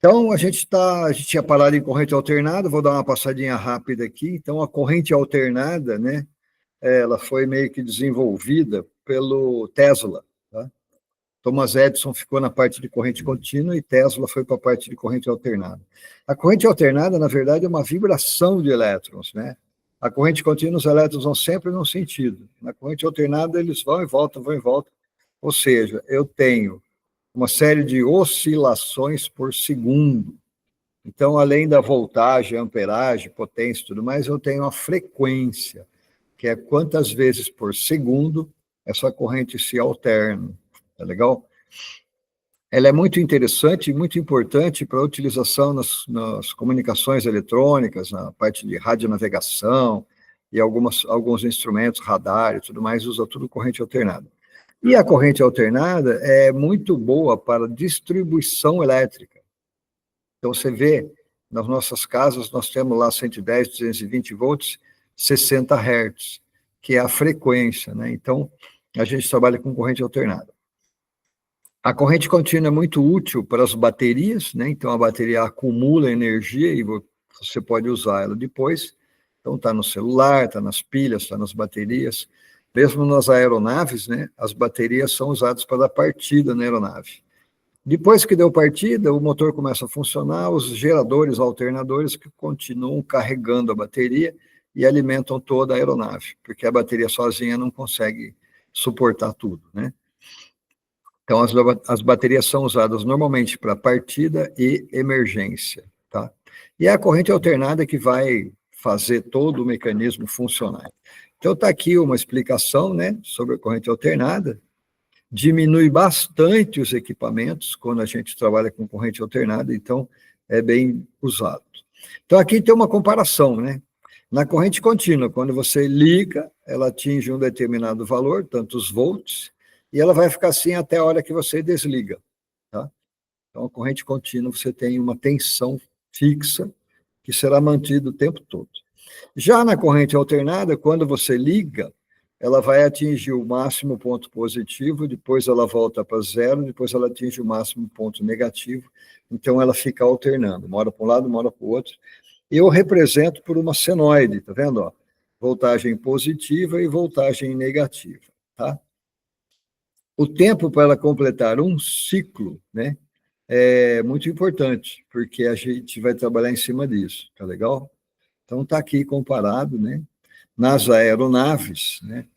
Então, a gente tinha parado em corrente alternada, vou dar uma passadinha rápida aqui. Então, a corrente alternada, né, ela foi meio que desenvolvida pelo Tesla, tá? Thomas Edison ficou na parte de corrente contínua e Tesla foi para a parte de corrente alternada. A corrente alternada, na verdade, é uma vibração de elétrons, né? A corrente contínua, os elétrons vão sempre num sentido. Na corrente alternada, eles vão e voltam, vão e voltam. Ou seja, eu tenho uma série de oscilações por segundo. Então, além da voltagem, amperagem, potência e tudo mais, eu tenho a frequência, que é quantas vezes por segundo essa corrente se alterna. Tá legal? Ela é muito interessante e muito importante para a utilização nas comunicações eletrônicas, na parte de radionavegação e alguns instrumentos, radar e tudo mais, usa tudo corrente alternada. E a corrente alternada é muito boa para distribuição elétrica. Então, você vê, nas nossas casas, nós temos lá 110, 220 volts, 60 Hz, que é a frequência, né? Então, a gente trabalha com corrente alternada. A corrente contínua é muito útil para as baterias, né? Então, a bateria acumula energia e você pode usar ela depois. Então, está no celular, está nas pilhas, está nas baterias. Mesmo nas aeronaves, né? As baterias são usadas para dar partida na aeronave. Depois que deu partida, o motor começa a funcionar, os geradores, alternadores que continuam carregando a bateria e alimentam toda a aeronave, porque a bateria sozinha não consegue suportar tudo, né? Então, as baterias são usadas normalmente para partida e emergência, tá? E é a corrente alternada que vai fazer todo o mecanismo funcionar. Então, está aqui uma explicação, né, sobre a corrente alternada. Diminui bastante os equipamentos quando a gente trabalha com corrente alternada, então é bem usado. Então, aqui tem uma comparação, né? Na corrente contínua, quando você liga, ela atinge um determinado valor, tantos volts, e ela vai ficar assim até a hora que você desliga, tá? Então, a corrente contínua, você tem uma tensão fixa, que será mantida o tempo todo. Já na corrente alternada, quando você liga, ela vai atingir o máximo ponto positivo, depois ela volta para zero, depois ela atinge o máximo ponto negativo, então ela fica alternando, uma hora para um lado, uma hora para o outro. Eu represento por uma senoide, tá vendo? Ó? Voltagem positiva e voltagem negativa, tá? O tempo para ela completar um ciclo, né, é muito importante, porque a gente vai trabalhar em cima disso, tá legal? Então, está aqui comparado, né? Nas aeronaves, né?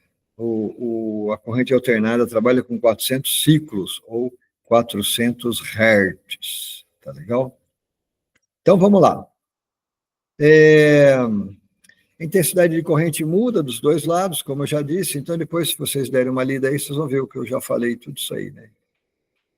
A corrente alternada trabalha com 400 ciclos, ou 400 Hz, tá legal? Então, vamos lá. A intensidade de corrente muda dos dois lados, como eu já disse, então depois, se vocês derem uma lida aí, vocês vão ver o que eu já falei, tudo isso aí, né?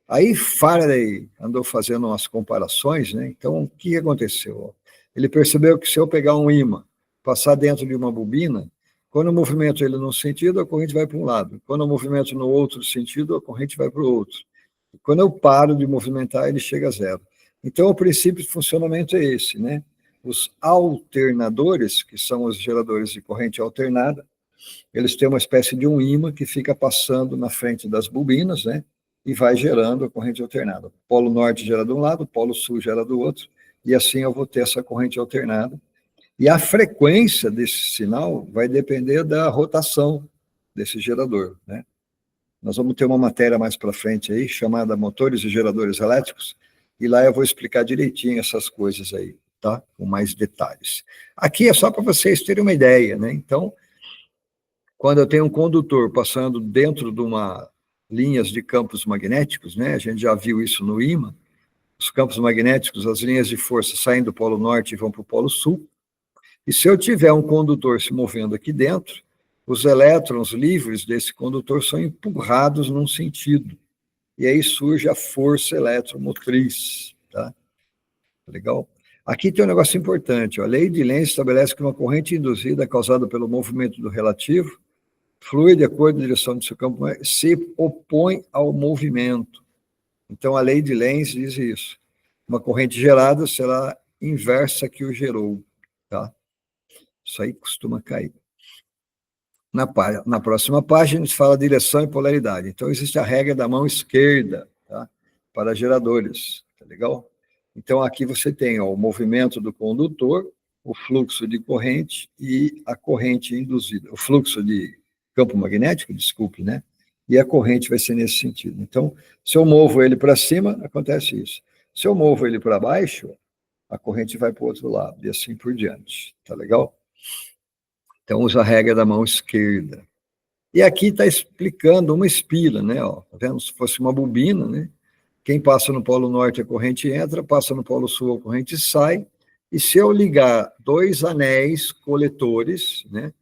Aí Faraday andou fazendo umas comparações, né? Então, o que aconteceu? Ele percebeu que se eu pegar um ímã, passar dentro de uma bobina, quando eu movimento ele num sentido, a corrente vai para um lado. Quando eu movimento no outro sentido, a corrente vai para o outro. E quando eu paro de movimentar, ele chega a zero. Então, o princípio de funcionamento é esse, né? Os alternadores, que são os geradores de corrente alternada, eles têm uma espécie de um ímã que fica passando na frente das bobinas, né? E vai gerando a corrente alternada. O polo norte gera de um lado, o polo sul gera do outro, e assim eu vou ter essa corrente alternada. E a frequência desse sinal vai depender da rotação desse gerador, né? Nós vamos ter uma matéria mais para frente aí, chamada motores e geradores elétricos, e lá eu vou explicar direitinho essas coisas aí, tá? Com mais detalhes. Aqui é só para vocês terem uma ideia, né? Então, quando eu tenho um condutor passando dentro de uma linhas de campos magnéticos, né? A gente já viu isso no ímã. Os campos magnéticos, as linhas de força saem do polo norte e vão para o polo sul. E se eu tiver um condutor se movendo aqui dentro, os elétrons livres desse condutor são empurrados num sentido. E aí surge a força eletromotriz, tá? Legal? Aqui tem um negócio importante, ó. A lei de Lenz estabelece que uma corrente induzida causada pelo movimento do relativo flui de acordo com a direção do seu campo, se opõe ao movimento. Então, a lei de Lenz diz isso. Uma corrente gerada será inversa que o gerou, tá? Isso aí costuma cair. Na próxima página, a gente fala direção e polaridade. Então, existe a regra da mão esquerda, tá? Para geradores, tá legal? Então, aqui você tem ó, o movimento do condutor, o fluxo de corrente e a corrente induzida. O fluxo de campo magnético, desculpe, né? E a corrente vai ser nesse sentido. Então, se eu movo ele para cima, acontece isso. Se eu movo ele para baixo, a corrente vai para o outro lado, e assim por diante. Tá legal? Então, usa a regra da mão esquerda. E aqui está explicando uma espira, né? Ó, tá vendo? Se fosse uma bobina, né? Quem passa no polo norte, a corrente entra, passa no polo sul, a corrente sai. E se eu ligar dois anéis coletores, né?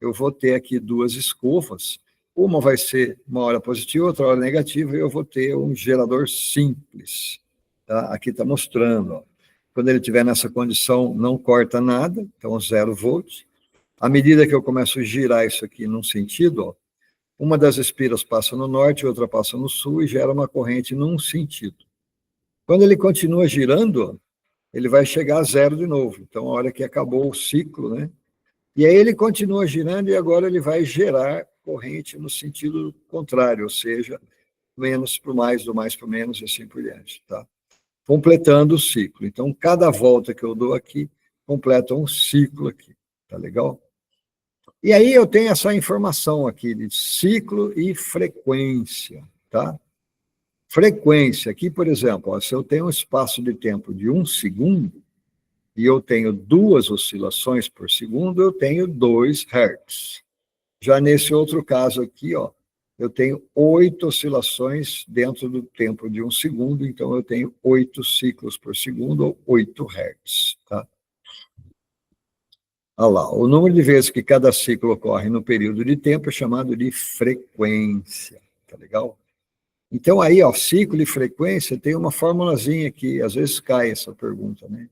Eu vou ter aqui duas escovas. Uma vai ser uma hora positiva, outra hora negativa, e eu vou ter um gerador simples. Tá? Aqui está mostrando. Ó. Quando ele estiver nessa condição, não corta nada, então 0 volts. À medida que eu começo a girar isso aqui num sentido, ó, uma das espiras passa no norte, outra passa no sul e gera uma corrente num sentido. Quando ele continua girando, ele vai chegar a zero de novo. Então, a hora que acabou o ciclo, né? E aí ele continua girando e agora ele vai gerar corrente no sentido contrário, ou seja, menos para o mais, do mais para o menos e assim por diante, tá? Completando o ciclo. Então, cada volta que eu dou aqui, completa um ciclo aqui, tá legal? E aí eu tenho essa informação aqui de ciclo e frequência, tá? Frequência, aqui, por exemplo, ó, se eu tenho um espaço de tempo de 1 segundo, e eu tenho 2 oscilações por segundo, eu tenho 2 Hz. Já nesse outro caso aqui, ó, eu tenho 8 oscilações dentro do tempo de 1 segundo, então eu tenho 8 ciclos por segundo, ou 8 Hz, tá? Olha lá, o número de vezes que cada ciclo ocorre no período de tempo é chamado de frequência, tá legal? Então aí, ó, ciclo e frequência tem uma formulazinha que às vezes cai essa pergunta, né?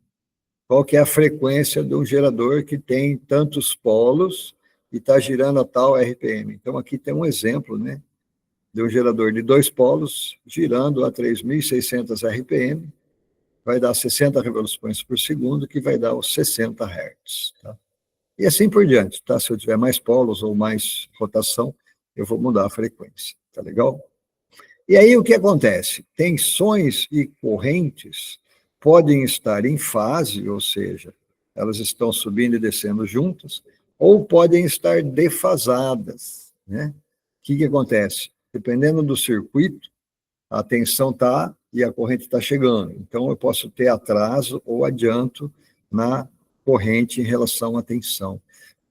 Qual que é a frequência de um gerador que tem tantos polos e está girando a tal RPM? Então aqui tem um exemplo, né? De um gerador de 2 polos girando a 3.600 RPM, vai dar 60 revoluções por segundo, que vai dar os 60 Hz, tá? E assim por diante, tá? Se eu tiver mais polos ou mais rotação, eu vou mudar a frequência, tá legal? E aí o que acontece? Tensões e correntes podem estar em fase, ou seja, elas estão subindo e descendo juntas, ou podem estar defasadas, né? O que acontece? Dependendo do circuito, a tensão está e a corrente está chegando. Então, eu posso ter atraso ou adianto na corrente em relação à tensão.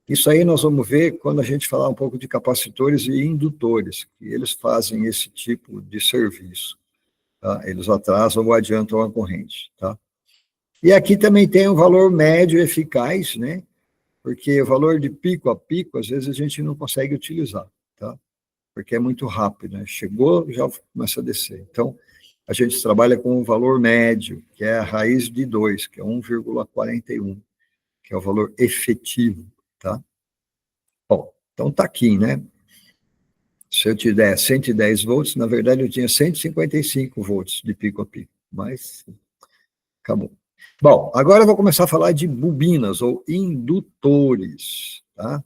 Isso aí nós vamos ver quando a gente falar um pouco de capacitores e indutores, que eles fazem esse tipo de serviço. Tá? Eles atrasam ou adiantam a corrente. Tá? E aqui também tem um valor médio eficaz, né? Porque o valor de pico a pico, às vezes a gente não consegue utilizar, tá? Porque é muito rápido, né? Chegou, já começa a descer. Então, a gente trabalha com o valor médio, que é a raiz de 2, que é 1,41, que é o valor efetivo, tá? Bom, então tá aqui, né? Se eu te der 110 volts, na verdade eu tinha 155 volts de pico a pico, mas acabou. Bom, agora eu vou começar a falar de bobinas ou indutores, tá?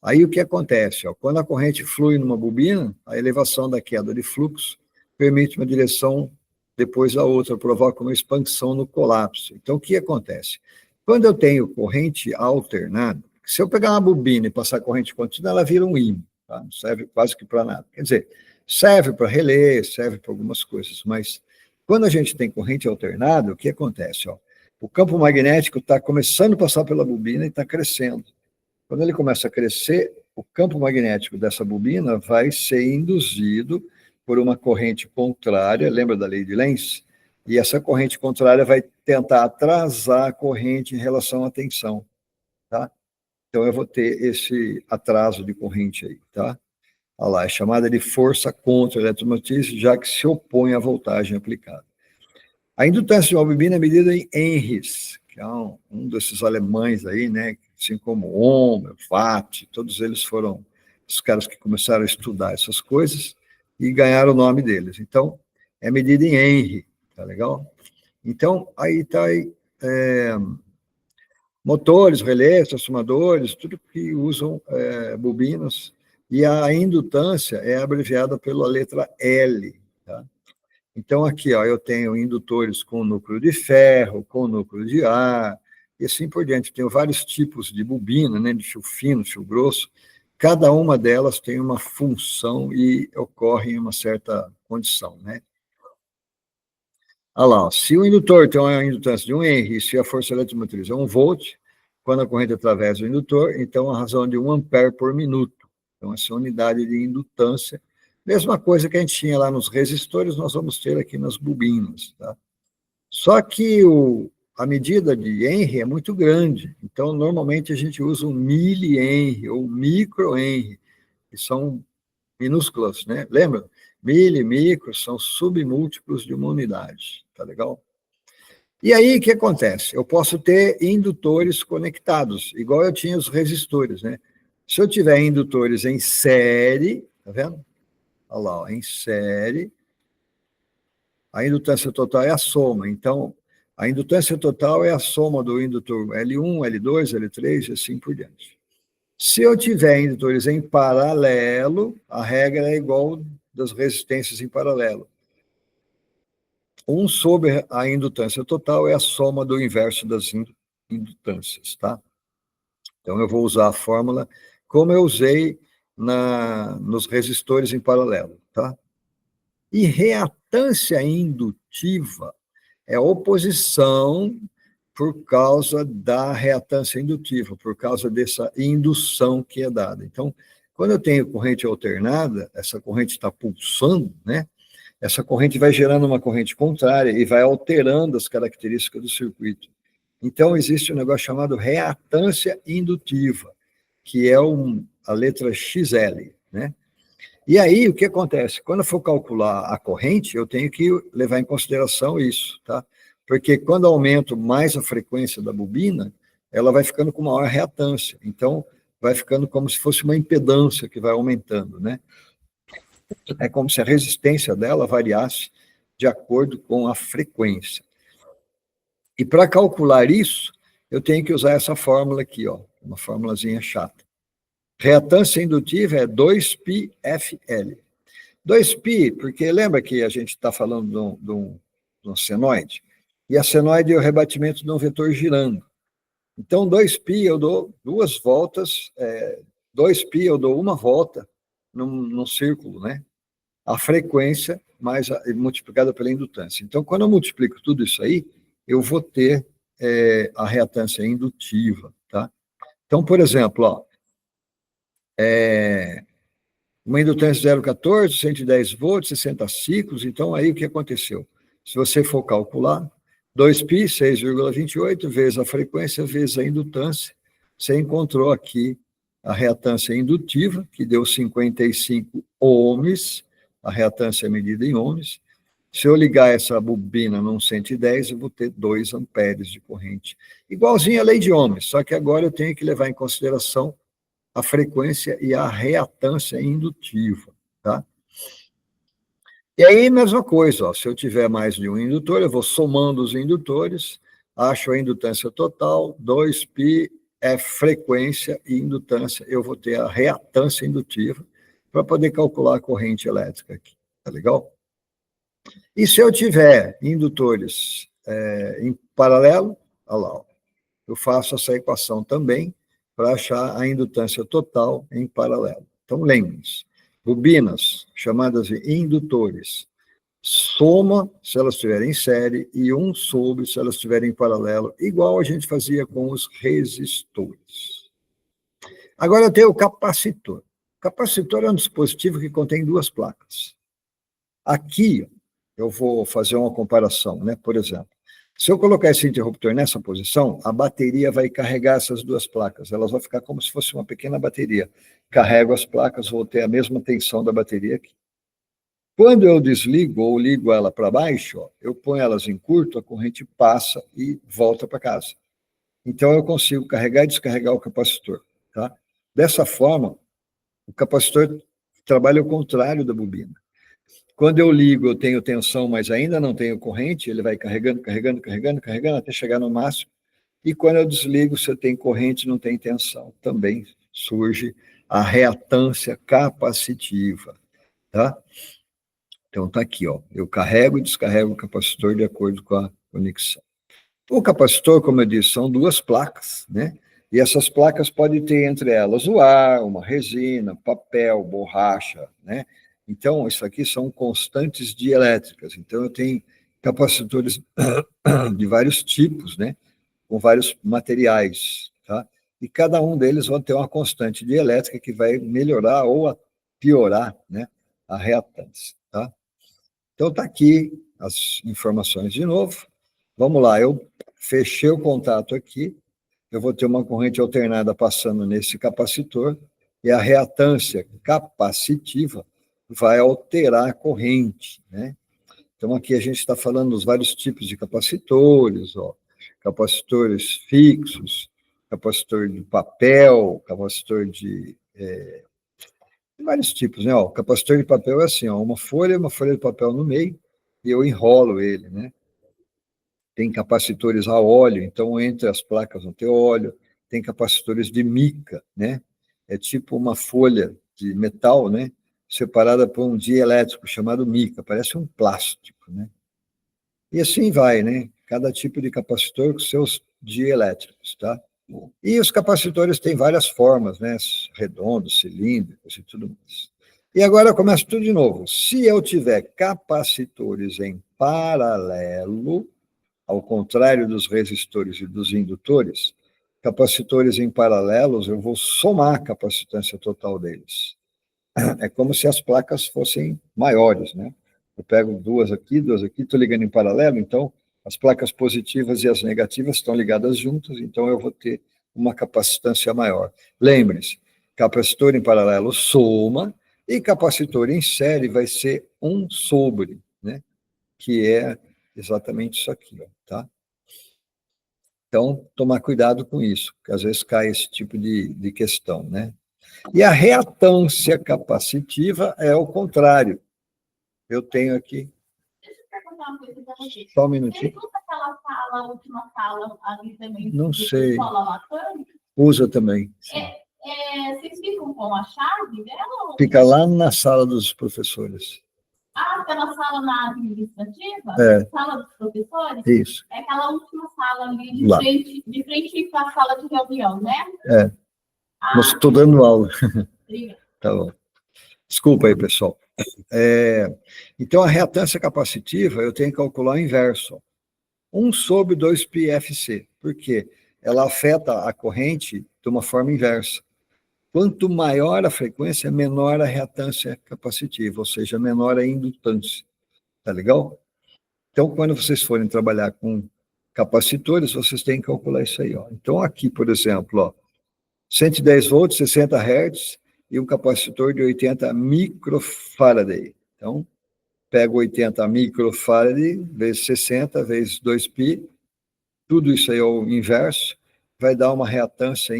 Aí o que acontece? Ó, quando a corrente flui numa bobina, a elevação da queda de fluxo permite uma direção depois da outra, provoca uma expansão no colapso. Então, o que acontece? Quando eu tenho corrente alternada, se eu pegar uma bobina e passar corrente contínua, ela vira um ímã, tá? Não serve quase que para nada. Quer dizer, serve para relé, serve para algumas coisas, mas quando a gente tem corrente alternada, o que acontece? Ó, o campo magnético está começando a passar pela bobina e está crescendo. Quando ele começa a crescer, o campo magnético dessa bobina vai ser induzido por uma corrente contrária, lembra da lei de Lenz? E essa corrente contrária vai tentar atrasar a corrente em relação à tensão, tá? Então eu vou ter esse atraso de corrente aí, tá? Olha lá, é chamada de força contra a eletromotriz, já que se opõe à voltagem aplicada. A indutância de uma bobina é medida em Henrys, que é um desses alemães aí, né? Assim como Ohm, Watt, todos eles foram os caras que começaram a estudar essas coisas e ganharam o nome deles. Então, é medida em Henry, tá legal? Então, aí está aí, motores, relés, transformadores, tudo que usam bobinas, e a indutância é abreviada pela letra L, tá? Então, aqui, ó, eu tenho indutores com núcleo de ferro, com núcleo de ar, e assim por diante. Eu tenho vários tipos de bobina, né, de fio fino, fio grosso. Cada uma delas tem uma função e ocorre em uma certa condição, né? Olha lá, ó, se o indutor tem uma indutância de 1 Henry, se a força eletromotriz é 1 volt, quando a corrente atravessa o indutor, então a razão é de 1 ampere por minuto. Então, essa é a unidade de indutância. Mesma coisa que a gente tinha lá nos resistores, nós vamos ter aqui nas bobinas, tá? Só que a medida de Henry é muito grande, então normalmente a gente usa um mili-Henry ou micro-Henry, que são minúsculas, né? Lembra? Mili, micro, são submúltiplos de uma unidade, tá legal? E aí, o que acontece? Eu posso ter indutores conectados, igual eu tinha os resistores, né? Se eu tiver indutores em série, tá vendo? Olha lá, ó, em série, a indutância total é a soma. Então, a indutância total é a soma do indutor L1, L2, L3 e assim por diante. Se eu tiver indutores em paralelo, a regra é igual das resistências em paralelo. 1 sobre a indutância total é a soma do inverso das indutâncias, tá? Então, eu vou usar a fórmula como eu usei nos resistores em paralelo, tá? E reatância indutiva é oposição por causa da reatância indutiva, por causa dessa indução que é dada. Então, quando eu tenho corrente alternada, essa corrente está pulsando, né? Essa corrente vai gerando uma corrente contrária e vai alterando as características do circuito. Então, existe um negócio chamado reatância indutiva, que é a letra XL, né? E aí, o que acontece? Quando eu for calcular a corrente, eu tenho que levar em consideração isso, tá? Porque quando eu aumento mais a frequência da bobina, ela vai ficando com maior reatância. Então, vai ficando como se fosse uma impedância que vai aumentando, né? É como se a resistência dela variasse de acordo com a frequência. E para calcular isso, eu tenho que usar essa fórmula aqui, ó, uma fórmulazinha chata. Reatância indutiva é 2πfL. 2π, porque lembra que a gente está falando de um senoide? E a senoide é o rebatimento de um vetor girando. Então, 2π eu dou 2 voltas, 2π eu dou uma volta num círculo, né? A frequência multiplicada pela indutância. Então, quando eu multiplico tudo isso aí, eu vou ter a reatância indutiva, tá? Então, por exemplo, ó, uma indutância 0,14, 110 volts, 60 ciclos, então aí o que aconteceu? Se você for calcular, 2π, 6,28, vezes a frequência, vezes a indutância, você encontrou aqui a reatância indutiva, que deu 55 ohms, a reatância é medida em ohms. Se eu ligar essa bobina num 110, eu vou ter 2 amperes de corrente. Igualzinho a lei de ohms, só que agora eu tenho que levar em consideração a frequência e a reatância indutiva, tá? E aí, mesma coisa, ó, se eu tiver mais de um indutor, eu vou somando os indutores, acho a indutância total, 2π é frequência e indutância, eu vou ter a reatância indutiva para poder calcular a corrente elétrica aqui, tá legal? E se eu tiver indutores em paralelo, olha lá, ó, eu faço essa equação também para achar a indutância total em paralelo. Então, lembre-se, bobinas, chamadas de indutores, soma se elas estiverem em série e 1 sobre se elas estiverem em paralelo, igual a gente fazia com os resistores. Agora eu tenho o capacitor. O capacitor é um dispositivo que contém 2 placas. Aqui, eu vou fazer uma comparação, né? Por exemplo, se eu colocar esse interruptor nessa posição, a bateria vai carregar essas 2 placas. Elas vão ficar como se fosse uma pequena bateria. Carrego as placas, vou ter a mesma tensão da bateria aqui. Quando eu desligo ou ligo ela para baixo, ó, eu ponho elas em curto, a corrente passa e volta para casa. Então, eu consigo carregar e descarregar o capacitor, tá? Dessa forma, o capacitor trabalha ao contrário da bobina. Quando eu ligo, eu tenho tensão, mas ainda não tenho corrente, ele vai carregando, carregando, carregando, carregando, até chegar no máximo. E quando eu desligo, se eu tenho corrente, não tem tensão. Também surge a reatância capacitiva, tá? Então, está aqui, ó. Eu carrego e descarrego o capacitor de acordo com a conexão. O capacitor, como eu disse, são duas placas, né? E essas placas podem ter entre elas o ar, uma resina, papel, borracha, né? Então, isso aqui são constantes dielétricas. Então, eu tenho capacitores de vários tipos, né? Com vários materiais, tá? E cada um deles vai ter uma constante dielétrica que vai melhorar ou piorar, né? A reatância, tá? Então, está aqui as informações de novo. Vamos lá, eu fechei o contato aqui, eu vou ter uma corrente alternada passando nesse capacitor, e a reatância capacitiva vai alterar a corrente, né? Então, aqui a gente está falando dos vários tipos de capacitores, ó, capacitores fixos, capacitor de papel, capacitor de vários tipos, né? Ó, o capacitor de papel é assim, ó, uma folha de papel no meio, e eu enrolo ele, né? Tem capacitores a óleo, então entre as placas não tem óleo, tem capacitores de mica, né? É tipo uma folha de metal, né? Separada por um dielétrico chamado mica, parece um plástico, né? E assim vai, né? Cada tipo de capacitor com seus dielétricos, tá? E os capacitores têm várias formas, né? Redondos, cilíndricos e tudo mais. E agora eu começo tudo de novo. Se eu tiver capacitores em paralelo, ao contrário dos resistores e dos indutores, capacitores em paralelos, eu vou somar a capacitância total deles. É como se as placas fossem maiores, né? Eu pego duas aqui, estou ligando em paralelo, então as placas positivas e as negativas estão ligadas juntas, então eu vou ter uma capacitância maior. Lembre-se, capacitor em paralelo soma e capacitor em série vai ser 1 sobre, né? Que é exatamente isso aqui, ó, tá? Então, tomar cuidado com isso, porque às vezes cai esse tipo de questão, né? E a reatância capacitiva é o contrário. Eu tenho aqui. Deixa eu perguntar uma coisa para você. Só um minutinho. Você usa aquela sala, a última sala ali também? Não sei. Escola Latânica? Usa também. Vocês ficam com a chave dela? Fica lá na sala dos professores. Ah, aquela sala na administrativa? É. Sala dos professores? Isso. É aquela última sala ali de frente para a sala de reunião, né? É. Mas estou dando aula. Tá bom. Desculpa aí, pessoal. Então, a reatância capacitiva, eu tenho que calcular o inverso. 1 sobre 2πfc. Por quê? Ela afeta a corrente de uma forma inversa. Quanto maior a frequência, menor a reatância capacitiva, ou seja, menor a indutância. Tá legal? Então, quando vocês forem trabalhar com capacitores, vocês têm que calcular isso aí, ó. Então, aqui, por exemplo, ó, 110 volts, 60 Hz e um capacitor de 80 microfarad. Então, pego 80 microfarad vezes 60 vezes 2π, tudo isso aí é o inverso, vai dar uma reatância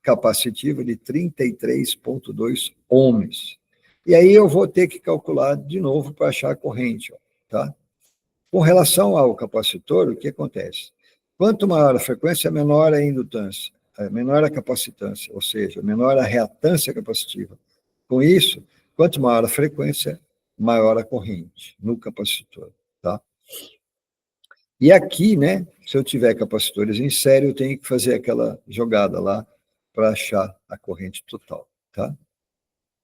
capacitiva de 33,2 ohms. E aí eu vou ter que calcular de novo para achar a corrente, ó, tá? Com relação ao capacitor, o que acontece? Quanto maior a frequência, menor a indutância, menor a capacitância, ou seja, menor a reatância capacitiva. Com isso, quanto maior a frequência, maior a corrente no capacitor, tá? E aqui, né, se eu tiver capacitores em série, eu tenho que fazer aquela jogada lá para achar a corrente total, tá?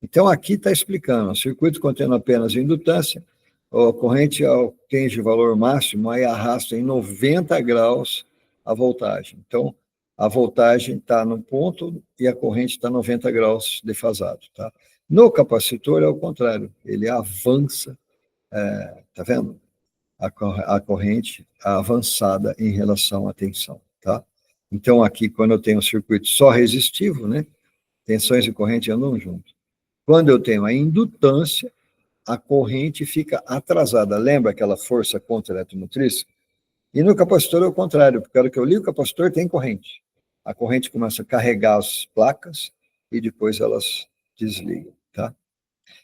Então, aqui está explicando, o circuito contendo apenas indutância, a corrente atinge o valor máximo, aí arrasta em 90 graus a voltagem. Então, a voltagem está no ponto e a corrente está 90 graus defasado, tá? No capacitor é o contrário, ele avança, tá vendo? A corrente avançada em relação à tensão, tá? Então, aqui, quando eu tenho um circuito só resistivo, né, tensões e corrente andam juntos. Quando eu tenho a indutância, a corrente fica atrasada. Lembra aquela força contra a eletromotriz? E no capacitor é o contrário, porque a hora que eu ligo o capacitor tem corrente. A corrente começa a carregar as placas e depois elas desligam, tá?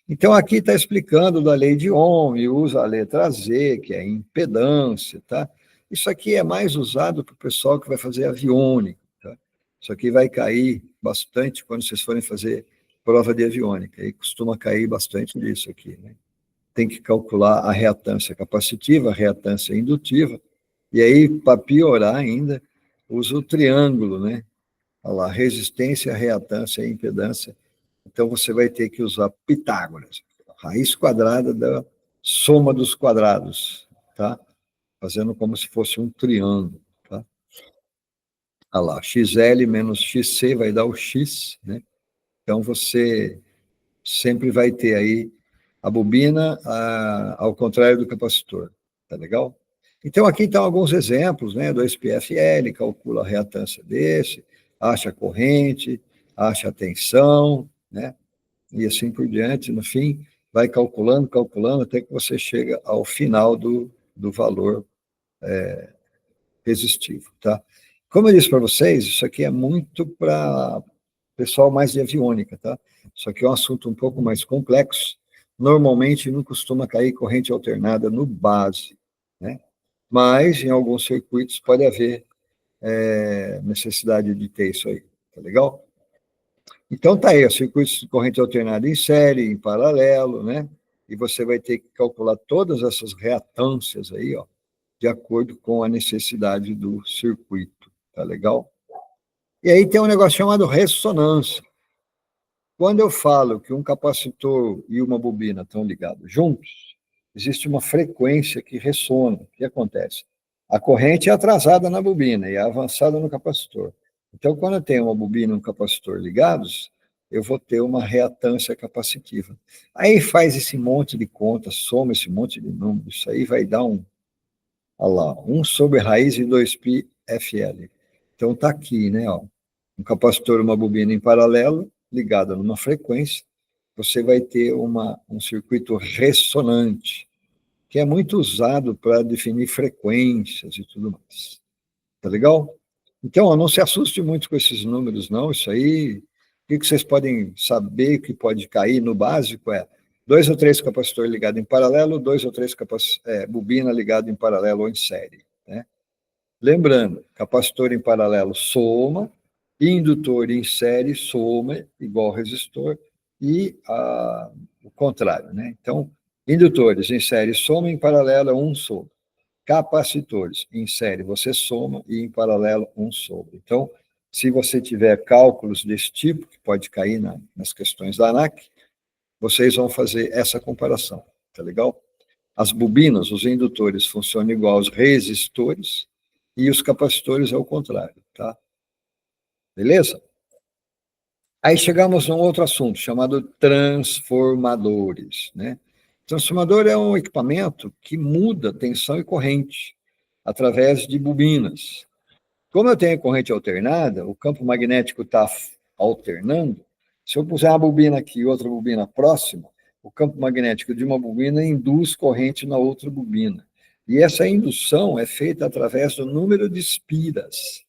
Então, aqui está explicando da lei de Ohm, e usa a letra Z, que é impedância, tá? Isso aqui é mais usado para o pessoal que vai fazer aviônica, tá? Isso aqui vai cair bastante quando vocês forem fazer prova de aviônica, e costuma cair bastante disso aqui, né? tem que calcular a reatância capacitiva, a reatância indutiva, e aí, para piorar ainda, usa o triângulo, né? Olha lá, resistência, reatância e impedância. Então, você vai ter que usar Pitágoras, raiz quadrada da soma dos quadrados, tá? Fazendo como se fosse um triângulo, tá? Olha lá, XL menos XC vai dar o X, né? Então, você sempre vai ter aí a bobina ao contrário do capacitor, tá legal? Então, aqui estão alguns exemplos, né, do SPFL, calcula a reatância desse, acha a corrente, acha a tensão, né, e assim por diante. No fim, vai calculando, calculando, até que você chega ao final do valor resistivo, tá? Como eu disse para vocês, isso aqui é muito para pessoal mais de aviônica, tá? Isso aqui é um assunto um pouco mais complexo. Normalmente não costuma cair corrente alternada no base, né? Mas em alguns circuitos pode haver necessidade de ter isso aí, tá legal? Então tá aí, circuitos de corrente alternada em série, em paralelo, né? E você vai ter que calcular todas essas reatâncias aí, ó, de acordo com a necessidade do circuito, tá legal? E aí tem um negócio chamado ressonância. Quando eu falo que um capacitor e uma bobina estão ligados juntos, existe uma frequência que ressona. O que acontece? A corrente é atrasada na bobina e é avançada no capacitor. Então, quando eu tenho uma bobina e um capacitor ligados, eu vou ter uma reatância capacitiva. Aí faz esse monte de contas, soma esse monte de números, isso aí vai dar olha lá, 1 sobre raiz de 2π FL. Então, está aqui, né? Ó, um capacitor, uma bobina em paralelo, ligada numa frequência, você vai ter um circuito ressonante, que é muito usado para definir frequências e tudo mais. Tá legal? Então, ó, não se assuste muito com esses números, não. Isso aí, o que vocês podem saber que pode cair no básico é 2 ou 3 capacitores ligados em paralelo, 2 ou 3 bobina ligado em paralelo ou em série, né? Lembrando, capacitor em paralelo soma, indutor em série soma igual resistor e o contrário, né? Então, indutores em série soma, em paralelo é um soma. Capacitores em série você soma e em paralelo um sobre. Então, se você tiver cálculos desse tipo, que pode cair nas questões da ANAC, vocês vão fazer essa comparação, tá legal? As bobinas, os indutores, funcionam igual aos resistores e os capacitores ao contrário, tá? Beleza? Aí chegamos a um outro assunto, chamado transformadores, né? Transformador é um equipamento que muda tensão e corrente através de bobinas. Como eu tenho corrente alternada, o campo magnético está alternando. Se eu puser uma bobina aqui e outra bobina próxima, o campo magnético de uma bobina induz corrente na outra bobina. E essa indução é feita através do número de espiras.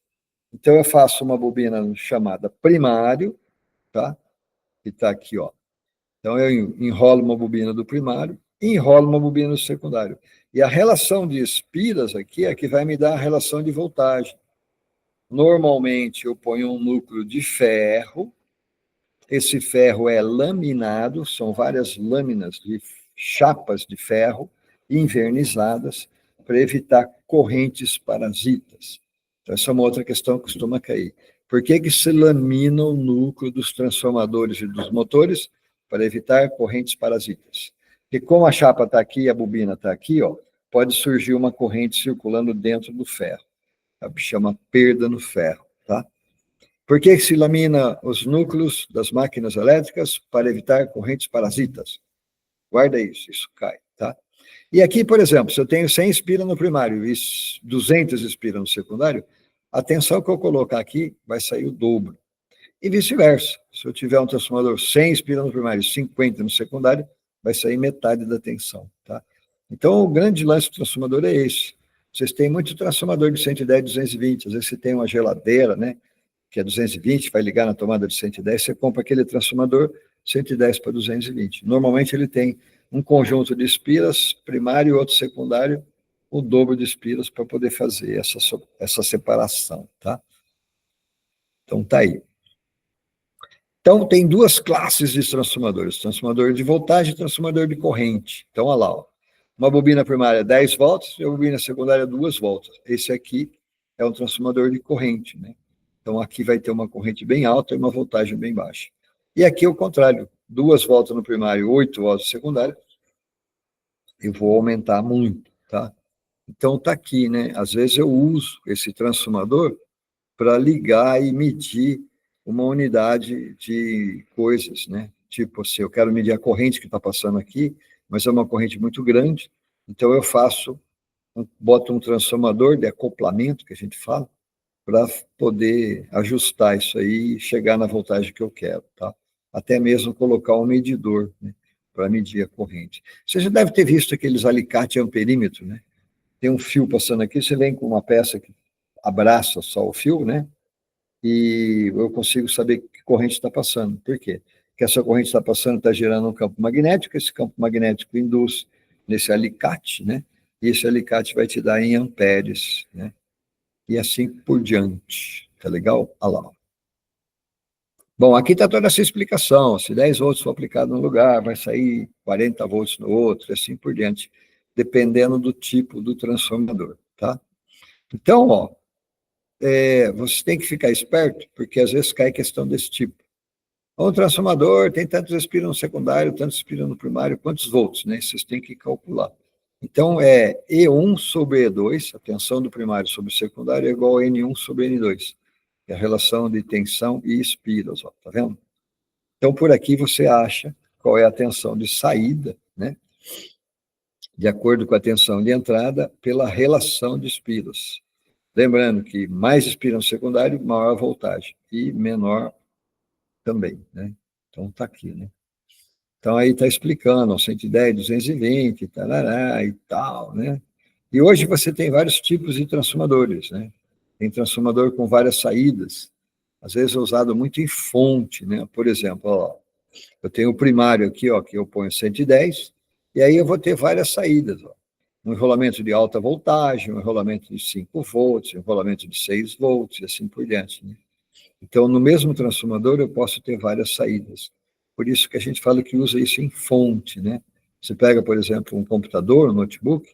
Então, eu faço uma bobina chamada primário, tá? Que está aqui, ó. Então, eu enrolo uma bobina do primário e enrolo uma bobina do secundário. E a relação de espiras aqui é que vai me dar a relação de voltagem. Normalmente, eu ponho um núcleo de ferro. Esse ferro é laminado, são várias lâminas de chapas de ferro invernizadas para evitar correntes parasitas. Então, essa é uma outra questão que costuma cair. Por que se lamina o núcleo dos transformadores e dos motores? Para evitar correntes parasitas. Porque como a chapa está aqui e a bobina está aqui, ó, pode surgir uma corrente circulando dentro do ferro. Chama perda no ferro, tá? Por que se lamina os núcleos das máquinas elétricas? Para evitar correntes parasitas. Guarda isso cai, tá? E aqui, por exemplo, se eu tenho 100 espiras no primário e 200 espiras no secundário, a tensão que eu colocar aqui vai sair o dobro. E vice-versa. Se eu tiver um transformador 100 espiras no primário e 50 no secundário, vai sair metade da tensão, tá? Então, o grande lance do transformador é esse. Vocês têm muito transformador de 110, 220. Às vezes você tem uma geladeira, né? Que é 220, vai ligar na tomada de 110, você compra aquele transformador 110 para 220. Normalmente ele tem um conjunto de espiras, primário e outro secundário, o dobro de espiras para poder fazer essa separação, tá? Então tá aí. Então, tem duas classes de transformadores, transformador de voltagem e transformador de corrente. Então, olha lá, ó. Uma bobina primária 10 volts e a bobina secundária 2 volts. Esse aqui é um transformador de corrente, né? Então, aqui vai ter uma corrente bem alta e uma voltagem bem baixa. E aqui é o contrário, 2 volts no primário, 8 volts no secundário, eu vou aumentar muito, tá? Então, tá aqui, né? Às vezes eu uso esse transformador para ligar e medir uma unidade de coisas, né? Tipo, se eu quero medir a corrente que está passando aqui, mas é uma corrente muito grande, então eu boto um transformador de acoplamento, que a gente fala, para poder ajustar isso aí e chegar na voltagem que eu quero, tá? Até mesmo colocar um medidor, né? Para medir a corrente. Você já deve ter visto aqueles alicate amperímetro, né? Tem um fio passando aqui, você vem com uma peça que abraça só o fio, né? E eu consigo saber que corrente está passando. Por quê? Porque essa corrente está passando, está gerando um campo magnético, esse campo magnético induz nesse alicate, né? E esse alicate vai te dar em amperes, né? E assim por diante. Tá legal? Olha lá. Bom, aqui está toda essa explicação. Se 10 volts for aplicado num lugar, vai sair 40 volts no outro, e assim por diante, dependendo do tipo do transformador, tá? Então, ó, você tem que ficar esperto, porque às vezes cai questão desse tipo. Um transformador tem tantos respiros no secundário, tantos respiros no primário, quantos volts, né? Vocês têm que calcular. Então, é E1 sobre E2, a tensão do primário sobre o secundário é igual a N1 sobre N2, que é a relação de tensão e espiras, ó, tá vendo? Então, por aqui você acha qual é a tensão de saída, né? De acordo com a tensão de entrada, pela relação de espiras. Lembrando que mais espira no secundário, maior a voltagem, e menor também, né? Então, está aqui, né? Então, aí está explicando, ó, 110, 220, tarará e tal, né? E hoje você tem vários tipos de transformadores, né? Tem transformador com várias saídas, às vezes é usado muito em fonte, né? Por exemplo, ó, eu tenho o primário aqui, ó, que eu ponho 110, e aí eu vou ter várias saídas, ó. Um enrolamento de alta voltagem, um enrolamento de 5 volts, um enrolamento de 6 volts, e assim por diante, né? Então, no mesmo transformador, eu posso ter várias saídas. Por isso que a gente fala que usa isso em fonte, né? Você pega, por exemplo, um computador, um notebook,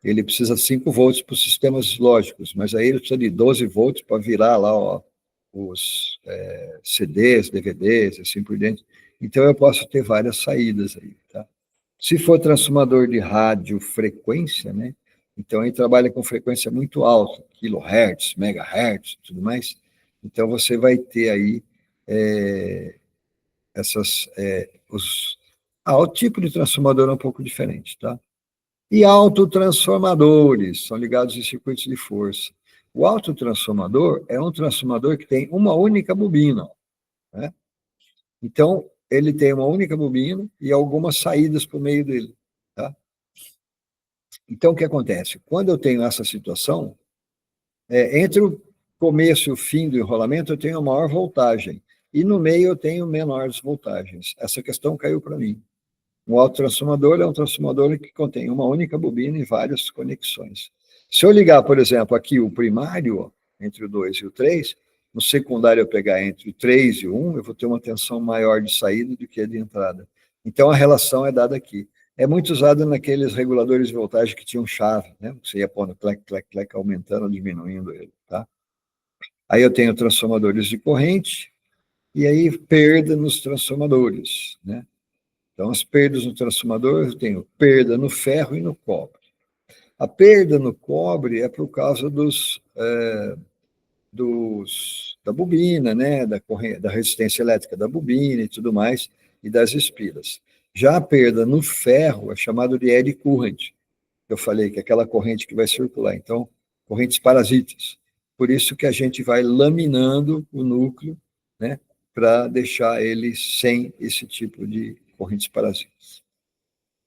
ele precisa de 5 volts para os sistemas lógicos, mas aí ele precisa de 12 volts para virar lá, ó, os CDs, DVDs, assim por diante. Então, eu posso ter várias saídas aí, tá? Se for transformador de radiofrequência, né? Então, ele trabalha com frequência muito alta, kilohertz, megahertz, tudo mais. Então, você vai ter aí o tipo de transformador é um pouco diferente, tá? E autotransformadores, são ligados em circuitos de força. O autotransformador é um transformador que tem uma única bobina, né? Então, ele tem uma única bobina e algumas saídas por meio dele, tá? Então, o que acontece? Quando eu tenho essa situação, entre o começo e o fim do enrolamento, eu tenho a maior voltagem, e no meio eu tenho menores voltagens. Essa questão caiu para mim. Um autotransformador é um transformador que contém uma única bobina e várias conexões. Se eu ligar, por exemplo, aqui o primário, entre o 2 e o 3, no secundário eu pegar entre o 3 e o 1, eu vou ter uma tensão maior de saída do que a de entrada. Então, a relação é dada aqui. É muito usado naqueles reguladores de voltagem que tinham chave, né? Você ia pondo clec, clec, clec, aumentando ou diminuindo ele, tá? Aí eu tenho transformadores de corrente, e aí perda nos transformadores, né? Então, as perdas no transformador, eu tenho perda no ferro e no cobre. A perda no cobre é por causa da bobina, né? Da resistência elétrica da bobina e tudo mais, e das espiras. Já a perda no ferro é chamado de eddy current. Eu falei que é aquela corrente que vai circular. Então, correntes parasitas. Por isso que a gente vai laminando o núcleo, né? Para deixar ele sem esse tipo de correntes parasitas.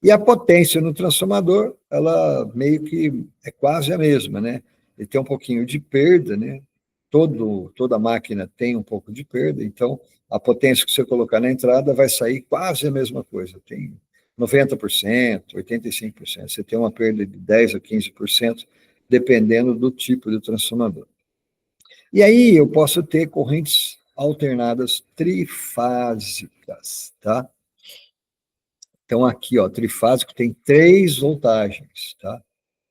E a potência no transformador, ela meio que é quase a mesma, né? Ele tem um pouquinho de perda, né? Toda máquina tem um pouco de perda, então a potência que você colocar na entrada vai sair quase a mesma coisa. Tem 90%, 85%. Você tem uma perda de 10% a 15%, dependendo do tipo de transformador. E aí eu posso ter correntes alternadas trifásicas, tá? Então, aqui, ó, trifásico tem 3 voltagens, tá?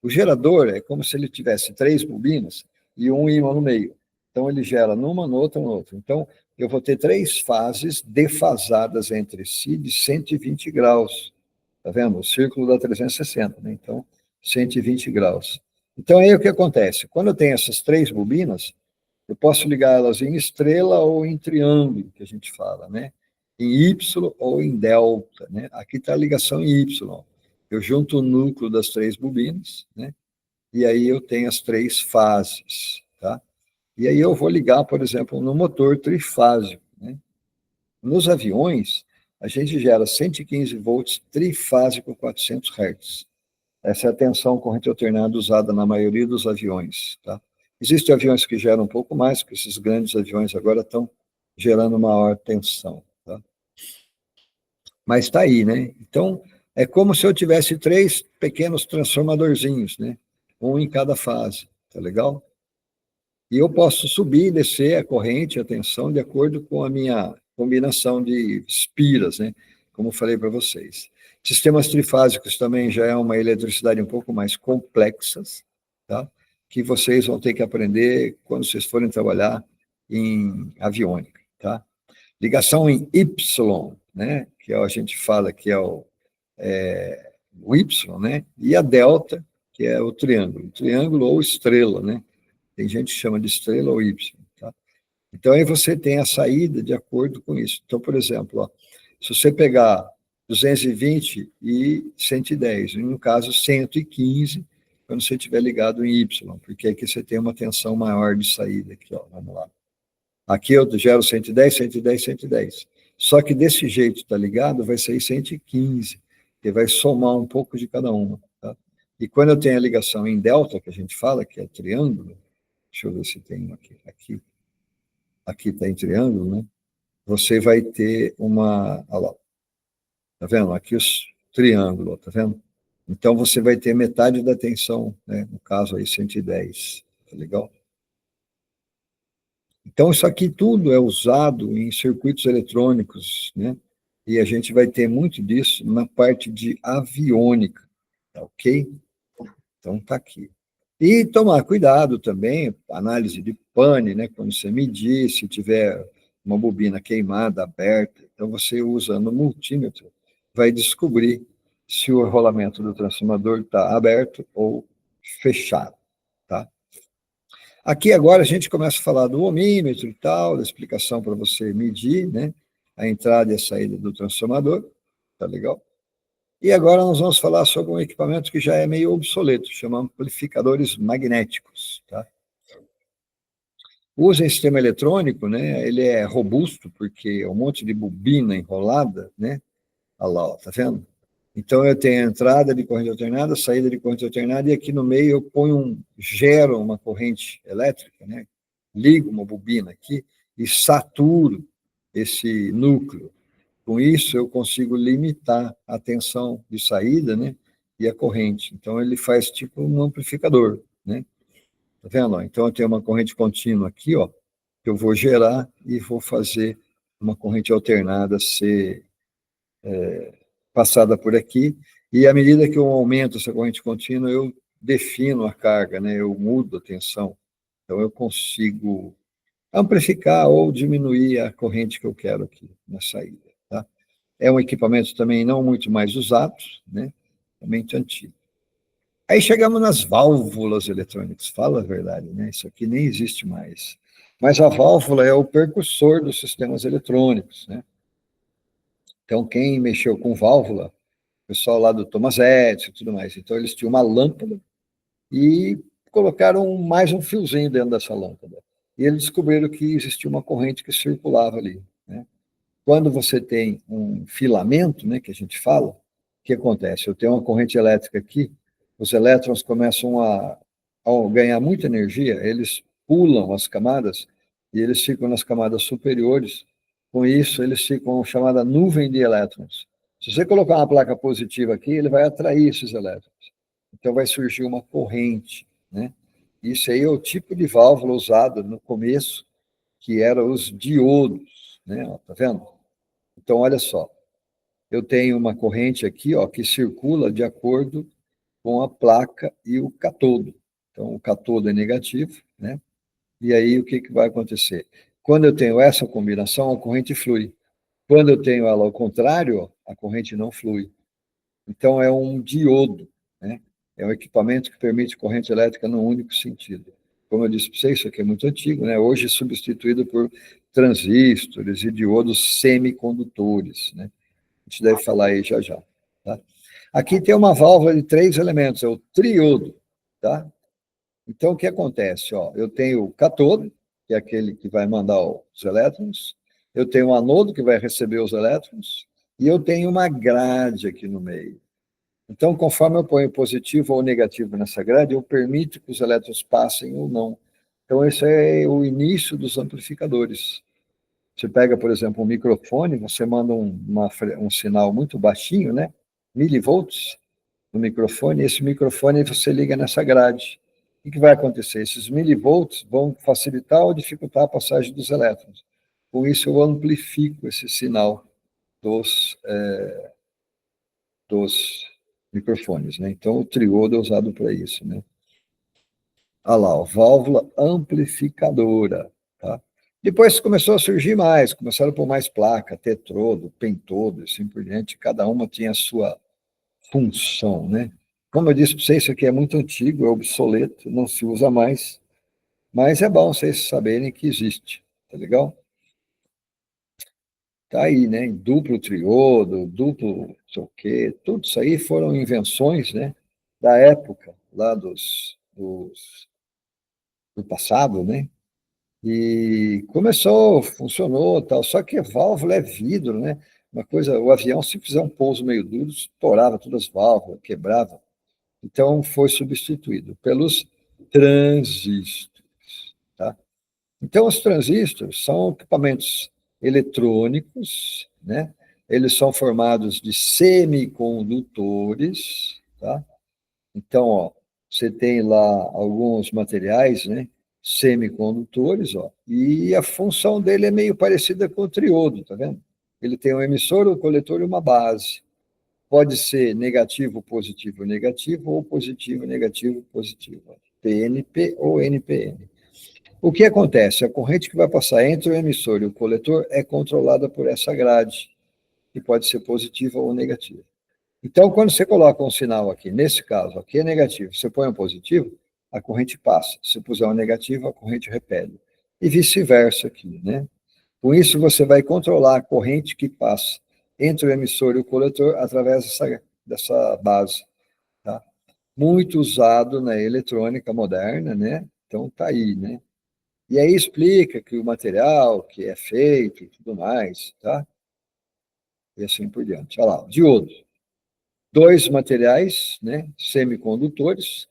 O gerador é como se ele tivesse 3 bobinas e um ímã no meio. Então, ele gera numa, noutra, noutra. Então, eu vou ter 3 fases defasadas entre si de 120 graus. Tá vendo? O círculo dá 360, né? Então, 120 graus. Então, aí o que acontece? Quando eu tenho essas 3 bobinas, eu posso ligar elas em estrela ou em triângulo, que a gente fala, né? Em Y ou em delta, né? Aqui está a ligação em Y. Eu junto o núcleo das 3 bobinas, né? E aí eu tenho as 3 fases, tá? E aí eu vou ligar, por exemplo, no motor trifásico, né? Nos aviões, a gente gera 115 volts trifásico 400 Hz. Essa é a tensão corrente alternada usada na maioria dos aviões, tá? Existem aviões que geram um pouco mais, porque esses grandes aviões agora estão gerando maior tensão, tá? Mas está aí, né? Então, é como se eu tivesse 3 pequenos transformadorzinhos, né? Um em cada fase, tá legal? E eu posso subir e descer a corrente, a tensão, de acordo com a minha combinação de espiras, né? Como eu falei para vocês. Sistemas trifásicos também já é uma eletricidade um pouco mais complexa, tá? Que vocês vão ter que aprender quando vocês forem trabalhar em aviônica, tá? Ligação em Y, né? Que a gente fala que é o Y, né? E a delta, que é o triângulo ou estrela, né? Tem gente que chama de estrela ou Y, tá? Então, aí você tem a saída de acordo com isso. Então, por exemplo, ó, se você pegar 220 e 110, no caso 115, quando você estiver ligado em Y, porque aqui você tem uma tensão maior de saída aqui, ó, vamos lá. Aqui eu gero 110, 110, 110. Só que desse jeito tá ligado, vai sair 115, que vai somar um pouco de cada uma, tá? E quando eu tenho a ligação em delta, que a gente fala, que é triângulo, deixa eu ver se tem aqui está em triângulo, né? Você vai ter uma, olha lá, tá vendo? Aqui os triângulos, tá vendo? Então você vai ter metade da tensão, né? No caso aí 110, tá legal? Então isso aqui tudo é usado em circuitos eletrônicos, né? E a gente vai ter muito disso na parte de aviônica, tá ok? Então tá aqui. E tomar cuidado também, análise de pane, né? Quando você medir, se tiver uma bobina queimada, aberta, então você usa no multímetro, vai descobrir se o rolamento do transformador está aberto ou fechado, tá? Aqui agora a gente começa a falar do ohmímetro e tal, da explicação para você medir, né? A entrada e a saída do transformador, tá legal? E agora nós vamos falar sobre um equipamento que já é meio obsoleto, chama amplificadores magnéticos, tá? Usa em sistema eletrônico, né? Ele é robusto porque é um monte de bobina enrolada, né? Olha lá, ó, tá vendo? Então eu tenho a entrada de corrente alternada, saída de corrente alternada, e aqui no meio eu gero uma corrente elétrica, né? Ligo uma bobina aqui e saturo esse núcleo. Com isso, eu consigo limitar a tensão de saída, né? E a corrente. Então, ele faz tipo um amplificador, né? Tá vendo? Então, eu tenho uma corrente contínua aqui, ó, que eu vou gerar e vou fazer uma corrente alternada ser passada por aqui. E à medida que eu aumento essa corrente contínua, eu defino a carga, né? Eu mudo a tensão. Então, eu consigo amplificar ou diminuir a corrente que eu quero aqui na saída, tá? É um equipamento também não muito mais usado, né? Também antigo. Aí chegamos nas válvulas eletrônicas, fala a verdade, né? Isso aqui nem existe mais. Mas a válvula é o precursor dos sistemas eletrônicos, né? Então, quem mexeu com válvula, o pessoal lá do Thomas Edison e tudo mais, então eles tinham uma lâmpada e colocaram mais um fiozinho dentro dessa lâmpada. E eles descobriram que existia uma corrente que circulava ali, né? Quando você tem um filamento, né, que a gente fala, o que acontece? Eu tenho uma corrente elétrica aqui, os elétrons começam a ganhar muita energia, eles pulam as camadas e eles ficam nas camadas superiores. Com isso, eles ficam chamada nuvem de elétrons. Se você colocar uma placa positiva aqui, ele vai atrair esses elétrons. Então, vai surgir uma corrente, né? Isso aí é o tipo de válvula usada no começo que eram os diodos, né? Ó, tá vendo? Então, olha só, eu tenho uma corrente aqui, ó, que circula de acordo com a placa e o catodo. Então, o catodo é negativo, né? E aí, o que vai acontecer? Quando eu tenho essa combinação, a corrente flui. Quando eu tenho ela ao contrário, a corrente não flui. Então, é um diodo, né? É um equipamento que permite corrente elétrica num único sentido. Como eu disse para você, isso aqui é muito antigo, né? Hoje é substituído por transistores e diodos semicondutores, né? A gente deve falar aí já já, tá? Aqui tem uma válvula de 3 elementos, é o triodo, tá? Então, o que acontece? Ó, eu tenho o catodo, que é aquele que vai mandar os elétrons, eu tenho o anodo, que vai receber os elétrons, e eu tenho uma grade aqui no meio. Então, conforme eu ponho positivo ou negativo nessa grade, eu permito que os elétrons passem ou não. Então, esse é o início dos amplificadores. Você pega, por exemplo, um microfone, você manda um sinal muito baixinho, né? Milivolts no microfone, e esse microfone você liga nessa grade. O que vai acontecer? Esses milivolts vão facilitar ou dificultar a passagem dos elétrons. Com isso, eu amplifico esse sinal dos microfones, né? Então, o triodo é usado para isso, né? Olha lá, ó, válvula amplificadora, tá? Depois começou a surgir mais, começaram a pôr mais placa, tetrodo, pentodo, assim por diante, cada uma tinha a sua função, né? Como eu disse para vocês, isso aqui é muito antigo, é obsoleto, não se usa mais, mas é bom vocês saberem que existe, tá legal? Tá aí, né? Duplo triodo, duplo não sei o quê, tudo isso aí foram invenções, né? Da época, lá do passado, né? E começou, funcionou, tal, só que a válvula é vidro, né? Uma coisa, o avião, se fizer um pouso meio duro, estourava todas as válvulas, quebrava. Então, foi substituído pelos transistores, tá? Então, os transistores são equipamentos eletrônicos, né? Eles são formados de semicondutores, tá? Então, ó, você tem lá alguns materiais, né? Semicondutores, ó, e a função dele é meio parecida com o triodo, tá vendo? Ele tem um emissor, um coletor e uma base. Pode ser negativo, positivo, negativo, ou positivo, negativo, positivo. PNP ou NPN. O que acontece? A corrente que vai passar entre o emissor e o coletor é controlada por essa grade, que pode ser positiva ou negativa. Então, quando você coloca um sinal aqui, nesse caso, aqui é negativo, você põe um positivo, a corrente passa. Se puser um negativo, a corrente repele. E vice-versa aqui, né? Com isso, você vai controlar a corrente que passa entre o emissor e o coletor através dessa base, tá? Muito usado na eletrônica moderna, né? Então, tá aí, né? E aí explica que o material que é feito e tudo mais, tá? E assim por diante. Olha lá, diodo. Dois materiais, né, semicondutores,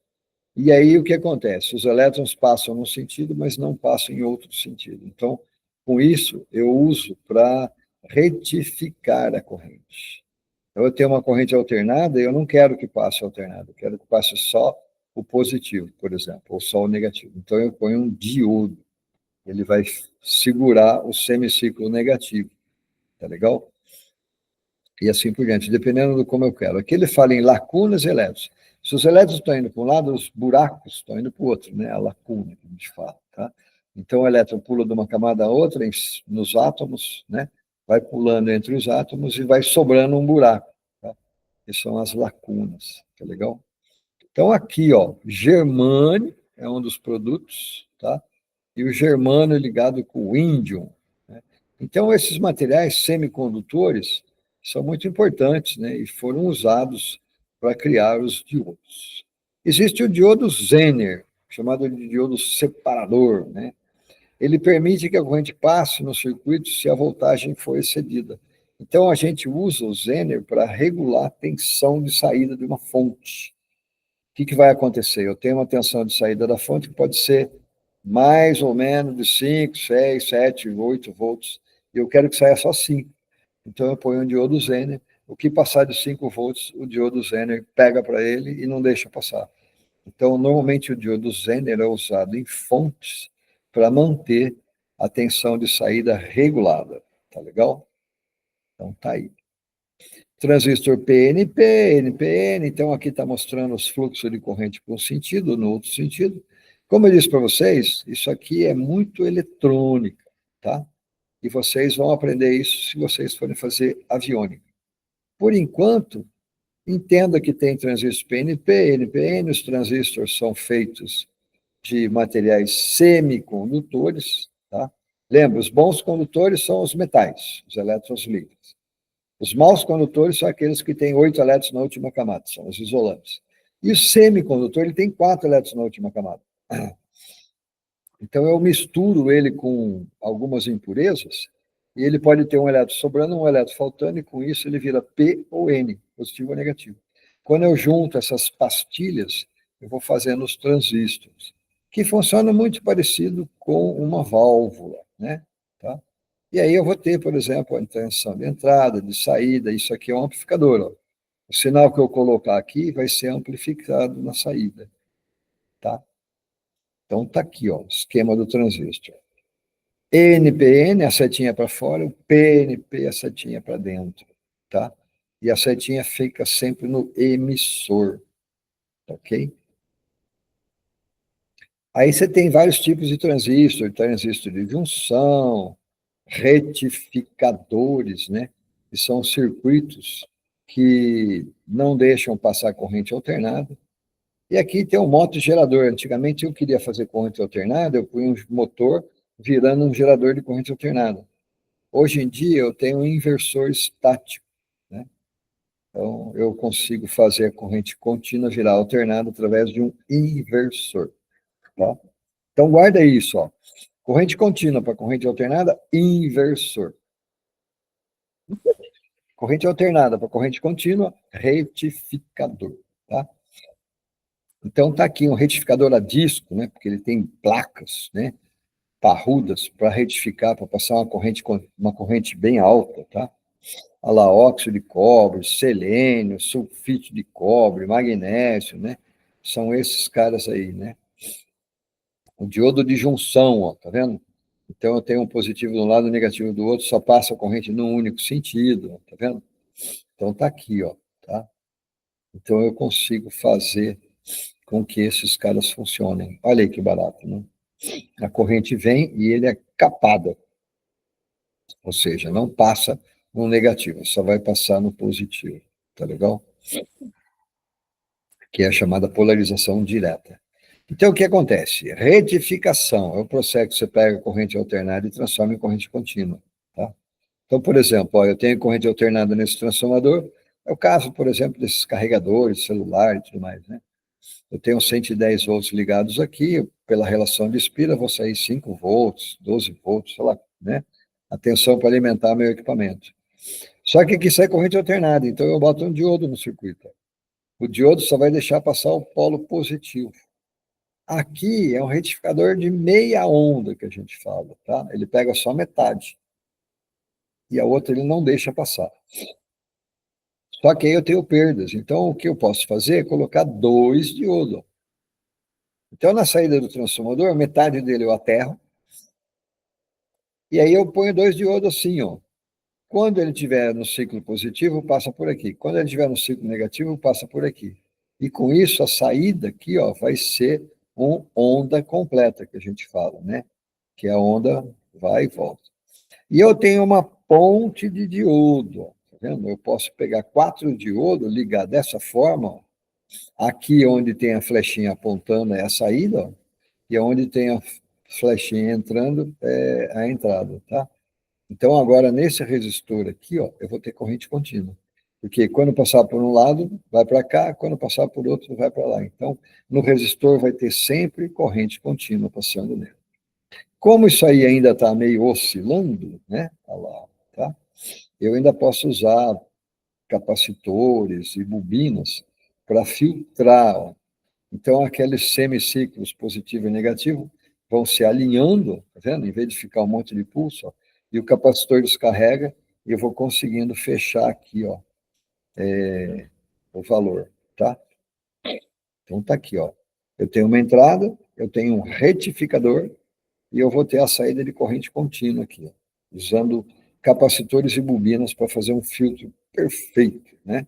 e aí o que acontece? Os elétrons passam num sentido, mas não passam em outro sentido. Então, com isso, eu uso para retificar a corrente. Então, eu tenho uma corrente alternada e eu não quero que passe alternada, eu quero que passe só o positivo, por exemplo, ou só o negativo. Então, eu ponho um diodo, ele vai segurar o semiciclo negativo, tá legal? E assim por diante, dependendo do como eu quero. Aqui ele fala em lacunas e elétrons. Se os elétrons estão indo para um lado, os buracos estão indo para o outro, né? A lacuna que a gente fala, tá? Então o elétron pula de uma camada a outra nos átomos, né? Vai pulando entre os átomos e vai sobrando um buraco, tá? Que são as lacunas, tá legal? Então aqui, ó, germânio é um dos produtos, tá? E o germânio ligado com o índium, né? Então esses materiais semicondutores são muito importantes, né? E foram usados para criar os diodos. Existe o diodo Zener, chamado de diodo separador, né? Ele permite que a corrente passe no circuito se a voltagem for excedida. Então a gente usa o Zener para regular a tensão de saída de uma fonte. O que vai acontecer? Eu tenho uma tensão de saída da fonte que pode ser mais ou menos de 5, 6, 7, 8 volts, e eu quero que saia só 5. Então eu ponho um diodo Zener, o que passar de 5 volts, o diodo Zener pega para ele e não deixa passar. Então, normalmente o diodo Zener é usado em fontes para manter a tensão de saída regulada. Tá legal? Então, tá aí. Transistor PNP, NPN, então aqui está mostrando os fluxos de corrente para um sentido, no outro sentido. Como eu disse para vocês, isso aqui é muito eletrônica, tá? E vocês vão aprender isso se vocês forem fazer aviônica. Por enquanto, entenda que tem transistor PNP, NPN, os transistores são feitos de materiais semicondutores, tá? Lembra, os bons condutores são os metais, os elétrons livres. Os maus condutores são aqueles que têm 8 elétrons na última camada, são os isolantes. E o semicondutor, ele tem 4 elétrons na última camada. Então, eu misturo ele com algumas impurezas, e ele pode ter um elétron sobrando, um elétron faltando, e com isso ele vira P ou N, positivo ou negativo. Quando eu junto essas pastilhas, eu vou fazendo os transistores, que funciona muito parecido com uma válvula, né? Tá? E aí eu vou ter, por exemplo, a tensão de entrada, de saída, isso aqui é um amplificador. Ó. O sinal que eu colocar aqui vai ser amplificado na saída, tá? Então tá aqui, ó, o esquema do transistor. NPN, a setinha para fora, o PNP, a setinha para dentro, tá? E a setinha fica sempre no emissor, ok? Aí você tem vários tipos de transistor de junção, retificadores, né? Que são circuitos que não deixam passar corrente alternada. E aqui tem um motogerador. Antigamente eu queria fazer corrente alternada, eu punha um motor virando um gerador de corrente alternada. Hoje em dia eu tenho um inversor estático, né? Então eu consigo fazer a corrente contínua virar alternada através de um inversor, tá? Então guarda isso, ó. Corrente contínua para corrente alternada, inversor. Corrente alternada para corrente contínua, retificador, tá? Então tá aqui um retificador a disco, né? Porque ele tem placas, né? Parrudas para retificar, para passar uma corrente bem alta, tá? Olha lá, óxido de cobre, selênio, sulfite de cobre, magnésio, né? São esses caras aí, né? O diodo de junção, ó, tá vendo? Então eu tenho um positivo de um lado, um negativo do outro, só passa a corrente num único sentido, ó, tá vendo? Então tá aqui, ó, tá? Então eu consigo fazer com que esses caras funcionem. Olha aí que barato, né? A corrente vem e ele é capada, ou seja, não passa no negativo, só vai passar no positivo, tá legal? Que é a chamada polarização direta. Então, o que acontece? Retificação é o processo que você pega a corrente alternada e transforma em corrente contínua, tá? Então, por exemplo, ó, eu tenho corrente alternada nesse transformador, é o caso, por exemplo, desses carregadores, celular e tudo mais, né? Eu tenho 110 volts ligados aqui, pela relação de espira, vou sair 5 volts, 12 volts, sei lá, né? A tensão para alimentar meu equipamento. Só que aqui sai corrente alternada, então eu boto um diodo no circuito. O diodo só vai deixar passar o polo positivo. Aqui é um retificador de meia onda que a gente fala, tá? Ele pega só metade. E a outra ele não deixa passar. Só que aí eu tenho perdas. Então, o que eu posso fazer é colocar 2 diodos. Então, na saída do transformador, metade dele eu aterro. E aí eu ponho 2 diodos assim, ó. Quando ele estiver no ciclo positivo, passa por aqui. Quando ele estiver no ciclo negativo, passa por aqui. E com isso, a saída aqui, ó, vai ser uma onda completa, que a gente fala, né? Que a onda vai e volta. E eu tenho uma ponte de diodo, ó, tá vendo? Eu posso pegar 4 diodos, ligar dessa forma, ó. Aqui onde tem a flechinha apontando é a saída, ó, e onde tem a flechinha entrando é a entrada, tá? Então, agora, nesse resistor aqui, ó, eu vou ter corrente contínua. Porque quando passar por um lado, vai para cá, quando passar por outro, vai para lá. Então, no resistor vai ter sempre corrente contínua passando nele. Como isso aí ainda está meio oscilando, né? Olha lá, tá? Eu ainda posso usar capacitores e bobinas para filtrar, ó. Então, aqueles semiciclos positivo e negativo vão se alinhando, tá vendo? Em vez de ficar um monte de pulso, ó, e o capacitor descarrega e eu vou conseguindo fechar aqui, ó, o valor, tá? Então, tá aqui, ó. Eu tenho uma entrada, eu tenho um retificador e eu vou ter a saída de corrente contínua aqui, ó, usando capacitores e bobinas para fazer um filtro perfeito, né?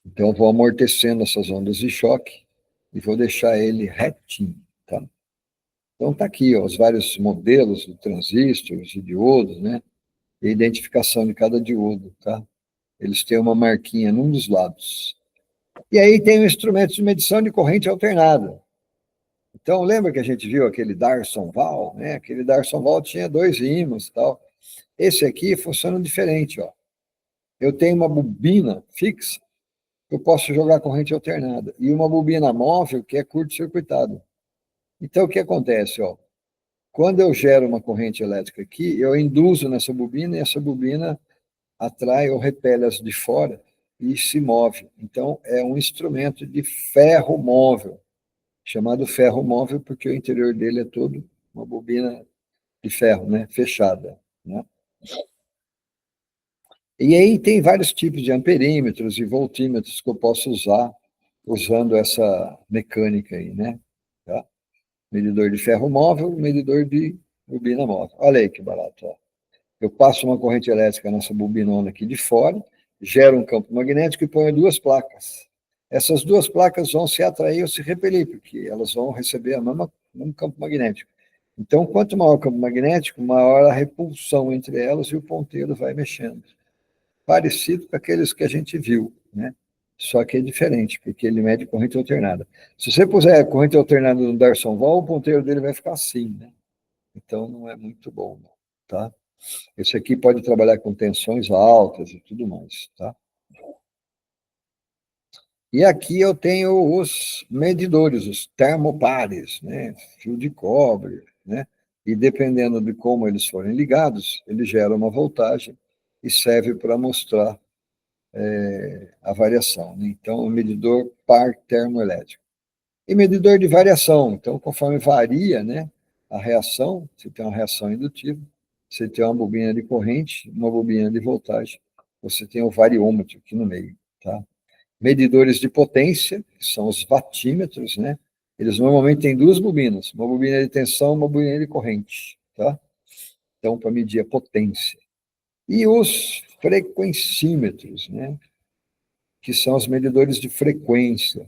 Então, eu vou amortecendo essas ondas de choque e vou deixar ele retinho, tá? Então, está aqui, ó, os vários modelos de transistores e diodos, né? E a identificação de cada diodo, tá? Eles têm uma marquinha num dos lados. E aí tem o instrumento de medição de corrente alternada. Então, lembra que a gente viu aquele Darson Val, né? Aquele Darson Val tinha 2 ímãs e tal. Esse aqui funciona diferente, ó. Eu tenho uma bobina fixa, eu posso jogar corrente alternada, e uma bobina móvel que é curto-circuitada. Então, o que acontece, ó? Quando eu gero uma corrente elétrica aqui, eu induzo nessa bobina e essa bobina atrai ou repele as de fora e se move. Então, é um instrumento de ferro móvel, chamado ferro móvel porque o interior dele é todo uma bobina de ferro, né, fechada, né? E aí tem vários tipos de amperímetros e voltímetros que eu posso usar usando essa mecânica aí, né? Tá? Medidor de ferro móvel, medidor de bobina móvel. Olha aí que barato, ó. Eu passo uma corrente elétrica nessa bobinona aqui de fora, gero um campo magnético e ponho 2 placas. Essas 2 placas vão se atrair ou se repelir, porque elas vão receber o mesmo campo magnético. Então, quanto maior o campo magnético, maior a repulsão entre elas e o ponteiro vai mexendo. Parecido com aqueles que a gente viu, né? Só que é diferente, porque ele mede corrente alternada. Se você puser corrente alternada no Darson Val, o ponteiro dele vai ficar assim, né? Então, não é muito bom, não, tá? Esse aqui pode trabalhar com tensões altas e tudo mais, tá? E aqui eu tenho os medidores, os termopares, né? Fio de cobre, né? E dependendo de como eles forem ligados, ele gera uma voltagem e serve para mostrar a variação, né? Então, o medidor par termoelétrico. E medidor de variação, então, conforme varia, né, a reação, você tem uma reação indutiva, você tem uma bobina de corrente, uma bobina de voltagem, você tem o variômetro aqui no meio, tá? Medidores de potência, que são os watímetros, né? Eles normalmente têm 2 bobinas, uma bobina de tensão, uma bobina de corrente, tá? Então, para medir a potência. E os frequencímetros, né? Que são os medidores de frequência.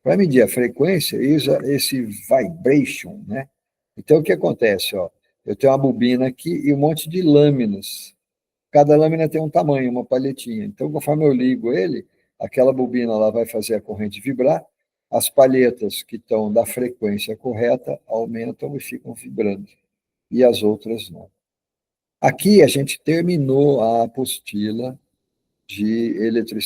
Para medir a frequência, usa esse vibration, né? Então, o que acontece? Ó, eu tenho uma bobina aqui e um monte de lâminas. Cada lâmina tem um tamanho, uma palhetinha. Então, conforme eu ligo ele, aquela bobina lá vai fazer a corrente vibrar, as palhetas que estão da frequência correta aumentam e ficam vibrando, e as outras não. Aqui a gente terminou a apostila de eletricidade.